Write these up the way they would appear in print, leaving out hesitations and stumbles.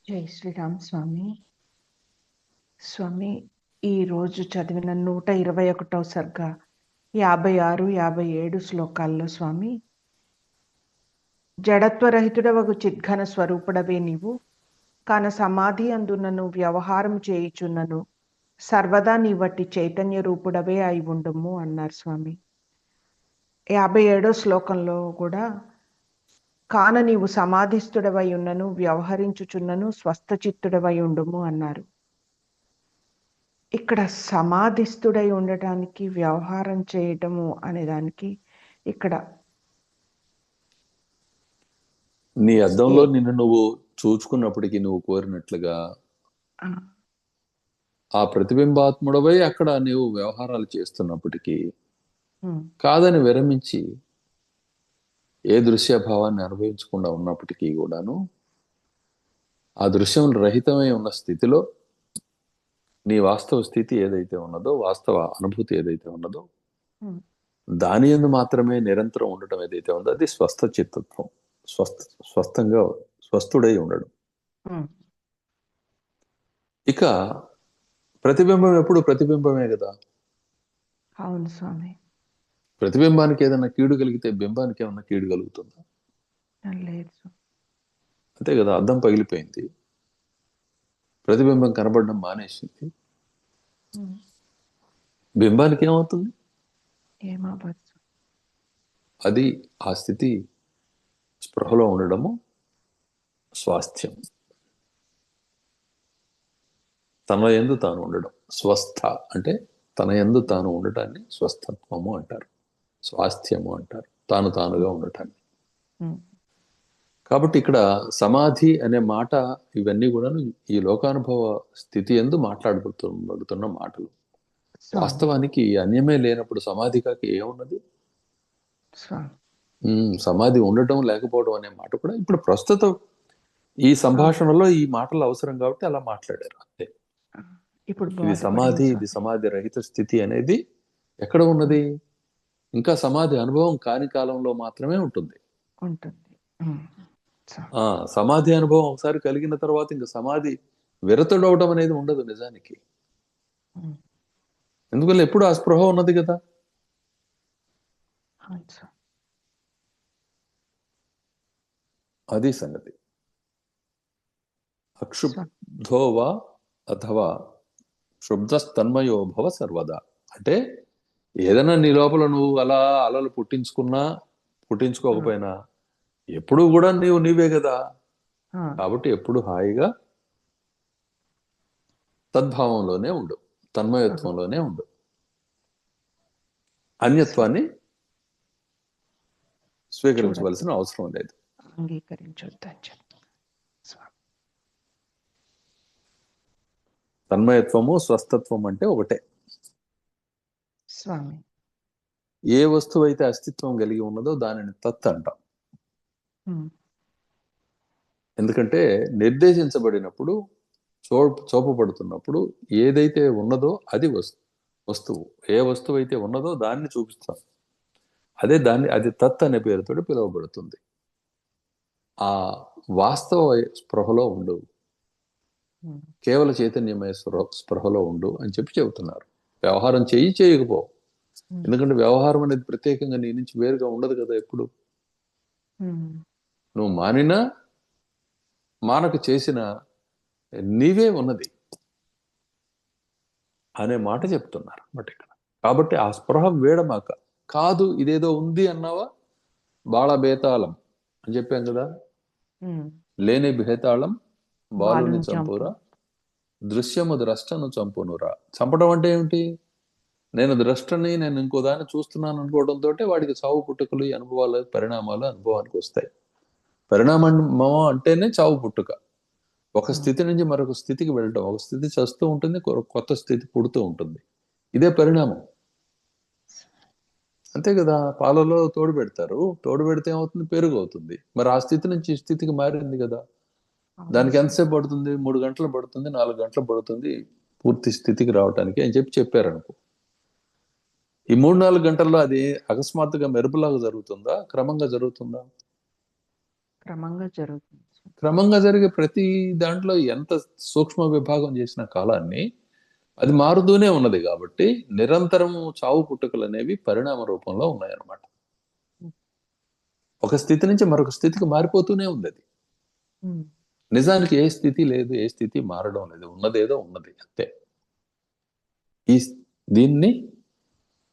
జై శ్రీరామ్ స్వామి. స్వామి, ఈరోజు చదివిన 121వ సర్గ 56, 57 శ్లోకాల్లో స్వామి, జడత్వరహితుడవగు చిద్ఘన స్వరూపుడవే నీవు, కాన సమాధి అందునను వ్యవహారం చేయుచున్నను సర్వదా నీ వట్టి చైతన్య రూపుడవే అయి ఉండుము అన్నారు స్వామి. 57వ శ్లోకంలో కూడా కాన నీవు సమాధిస్థుడవై ఉన్నను వ్యవహరించుచున్నను స్వస్థచిత్తుడవై ఉండుము అన్నారు. ఇక్కడ సమాధిస్థుడై ఉండటానికి వ్యవహారం చేయటము అనేదానికి ఇక్కడ నీ అద్దంలో నిన్ను నువ్వు చూచుకున్నప్పటికీ నువ్వు కోరినట్లుగా ఆ ప్రతిబింబాత్ముడవై అక్కడ నీవు వ్యవహారాలు చేస్తున్నప్పటికీ కాదని విరమించి ఏ దృశ్యభావాన్ని అనుభవించకుండా ఉన్నప్పటికీ కూడాను ఆ దృశ్యం రహితమై ఉన్న స్థితిలో నీ వాస్తవ స్థితి ఏదైతే ఉన్నదో, వాస్తవ అనుభూతి ఏదైతే ఉన్నదో, దాని యందు మాత్రమే నిరంతరం ఉండటం ఏదైతే ఉందో అది స్వస్థ చిత్తత్వం. స్వస్థంగా స్వస్థుడై ఉండడం. ఇక ప్రతిబింబం ఎప్పుడు ప్రతిబింబమే కదా. అవును స్వామి. ప్రతిబింబానికి ఏదైనా కీడు కలిగితే బింబానికి ఏమన్నా కీడు కలుగుతుందా? లేదు. అంతే కదా. అద్దం పగిలిపోయింది, ప్రతిబింబం కనబడడం మానేసింది, బింబానికి ఏమవుతుంది? అది ఆ స్థితి స్పృహలో ఉండడము స్వాస్థ్యం. తన యందు తాను ఉండడం. స్వస్థ అంటే తన యందు తాను ఉండటాన్ని స్వస్థత్వము అంటారు, స్వాస్థ్యము అంటారు, తాను తానుగా ఉండటాన్ని. కాబట్టి ఇక్కడ సమాధి అనే మాట ఇవన్నీ కూడా ఈ లోకానుభవ స్థితి యందు మాట్లాడబడుతున్న మాటలు. వాస్తవానికి అన్యమే లేనప్పుడు సమాధి కాక ఏమున్నది? సమాధి ఉండటం లేకపోవడం అనే మాట కూడా ఇప్పుడు ప్రస్తుతం ఈ సంభాషణలో ఈ మాటలు అవసరం కాబట్టి అలా మాట్లాడారు అంతే. ఇది సమాధి, ఇది సమాధి రహిత స్థితి అనేది ఎక్కడ ఉన్నది? ఇంకా సమాధి అనుభవం కాని కాలంలో మాత్రమే ఉంటుంది. సమాధి అనుభవం ఒకసారి కలిగిన తర్వాత ఇంకా సమాధి విరతుడవడం అనేది ఉండదు నిజానికి. ఎందుకంటే ఎప్పుడు ఆ స్పృహ ఉన్నది కదా. అది సంగతి. అక్షుబ్ధోవా అథవా క్షుబ్ధస్తన్మయో భవ సర్వదా. అంటే ఏదైనా నీ లోపల నువ్వు అలా అలలు పుట్టించుకున్నా పుట్టించుకోకపోయినా ఎప్పుడు కూడా నీవే కదా. కాబట్టి ఎప్పుడు హాయిగా తద్భావంలోనే ఉండు, తన్మయత్వంలోనే ఉండు. అన్యత్వాన్ని స్వీకరించవలసిన అవసరం లేదు. తన్మయత్వము స్వస్థత్వం అంటే ఒకటే స్వామి. ఏ వస్తువు అయితే అస్తిత్వం కలిగి ఉన్నదో దానిని తత్ అంటాం. ఎందుకంటే నిర్దేశించబడినప్పుడు, చూపబడుతున్నప్పుడు ఏదైతే ఉన్నదో అది వస్తువు. ఏ వస్తువు అయితే ఉన్నదో దాన్ని చూపిస్తాం. అది తత్ అనే పేరుతో పిలువబడుతుంది. ఆ వాస్తవ స్పృహలో ఉండు, కేవల చైతన్యమయ స్పృహలో ఉండు అని చెబుతున్నారు. వ్యవహారం చేయకపో. ఎందుకంటే వ్యవహారం అనేది ప్రత్యేకంగా నీ నుంచి వేరుగా ఉండదు కదా. ఎప్పుడు నువ్వు మానినా మానకు చేసిన నీవే ఉన్నది అనే మాట చెప్తున్నారు అన్నమాట ఇక్కడ. కాబట్టి ఆ స్పృహ వేడమాక. కాదు ఇదేదో ఉంది అన్నావా, బాళ బేతాళం అని చెప్పాం కదా. లేని బేతాళం బాలుని చంపురా, దృశ్యము ద్రష్టను చంపునురా. చంపడం అంటే ఏమిటి? నేను ద్రష్టని, నేను ఇంకో దాన్ని చూస్తున్నాను అనుకోవడంతో వాడికి చావు పుట్టుకలు, అనుభవాలు, పరిణామాలు అనుభవానికి వస్తాయి. పరిణామం అంటేనే చావు పుట్టుక. ఒక స్థితి నుంచి మరొక స్థితికి వెళ్ళటం. ఒక స్థితి చస్తూ ఉంటుంది, కొత్త స్థితి పుడుతూ ఉంటుంది. ఇదే పరిణామం. అంతే కదా. పాలలో తోడు పెడతారు, తోడు పెడితే ఏమవుతుంది? పెరుగు అవుతుంది. మరి ఆ స్థితి నుంచి ఈ స్థితికి మారింది కదా. దానికి ఎంతసేపు పడుతుంది? 3 గంటలు పడుతుంది, 4 గంటలు పడుతుంది పూర్తి స్థితికి రావడానికి అని చెప్పారనుకో. ఈ 3-4 గంటల్లో అది అకస్మాత్తుగా మెరుపులాగా జరుగుతుందా, క్రమంగా జరుగుతుందా? క్రమంగా జరుగుతుంది. క్రమంగా జరిగే ప్రతి దాంట్లో ఎంత సూక్ష్మ విభాగం చేసిన కాలాన్ని అది మారుతూనే ఉన్నది. కాబట్టి నిరంతరం చావు పుట్టుకలు అనేవి పరిణామ రూపంలో ఉన్నాయన్నమాట. ఒక స్థితి నుంచి మరొక స్థితికి మారిపోతూనే ఉంది అది. నిజానికి ఏ స్థితి లేదు, ఏ స్థితి మారడం లేదు, ఉన్నదేదో ఉన్నది అంతే. దీన్ని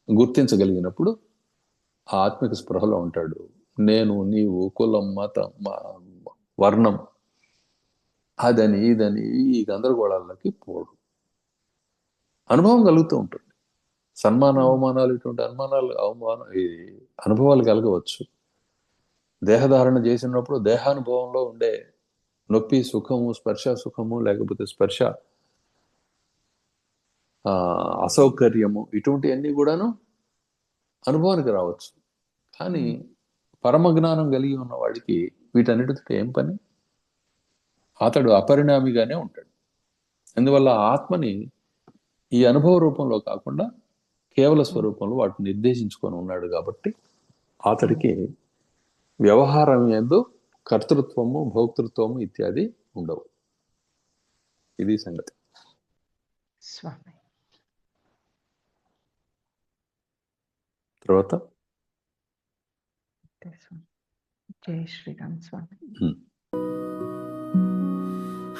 గుర్తించగలిగినప్పుడు ఆ ఆత్మిక స్పృహలో ఉంటాడు. నేను, నీవు, కులం, మతం, వర్ణం, అదని ఇదని ఈ గందరగోళాలకి పోడు. అనుభవం కలుగుతూ ఉంటుంది. సన్మాన అవమానాలు, ఇటువంటి అనుభవాలు కలగవచ్చు. దేహధారణ చేసినప్పుడు దేహానుభవంలో ఉండే నొప్పి సుఖము, స్పర్శ సుఖము, లేకపోతే స్పర్శ అసౌకర్యము, ఇటువంటివన్నీ కూడాను అనుభవానికి రావచ్చు. కానీ పరమజ్ఞానం కలిగి ఉన్న వాడికి వీటన్నిటితో ఏం పని? అతడు అపరిణామిగానే ఉంటాడు. అందువల్ల ఆత్మని ఈ అనుభవ రూపంలో కాకుండా కేవల స్వరూపంలో వాటిని నిర్దేశించుకొని ఉన్నాడు. కాబట్టి అతడికి వ్యవహారం యందు కర్తృత్వము, భోక్తృత్వము ఇత్యాది ఉండవు. ఇది సంగతి. స్వామి. తర్వాత జై శ్రీరామ్ స్వామి.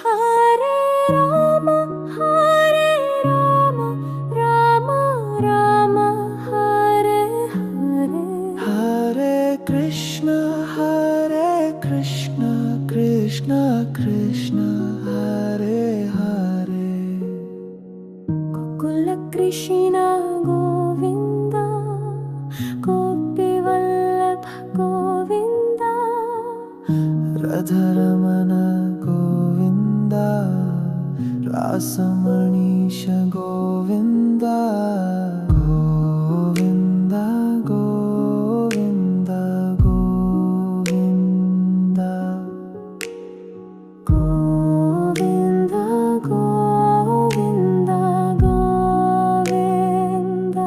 హరే రామ హరే రామ రామ రామ హరే హరే, హరే కృష్ణ కృష్ణ కృష్ణ హరే హరే, గోకుల కృష్ణ గోవింద గోపి వల్లభ గోవింద, రాధారమణ గోవింద రాసమణీష గోవింద, గోవింద గోవింద గోవింద, గోవింద గోవింద గోవింద.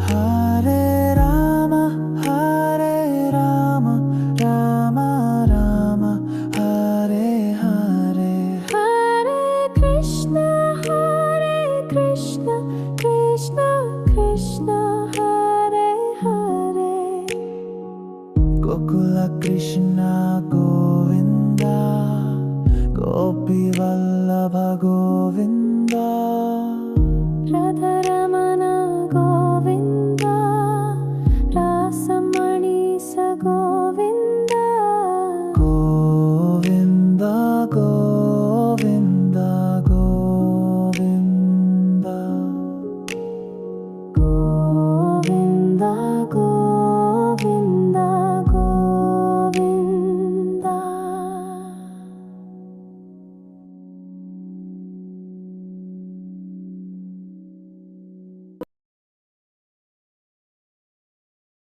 హరే రామ రామ రామ హరే హరే, హరే కృష్ణ కృష్ణ కృష్ణ హరే హరే, గోకుల కృష్ణ గోవింద గోపి వల్లభ గోవింద,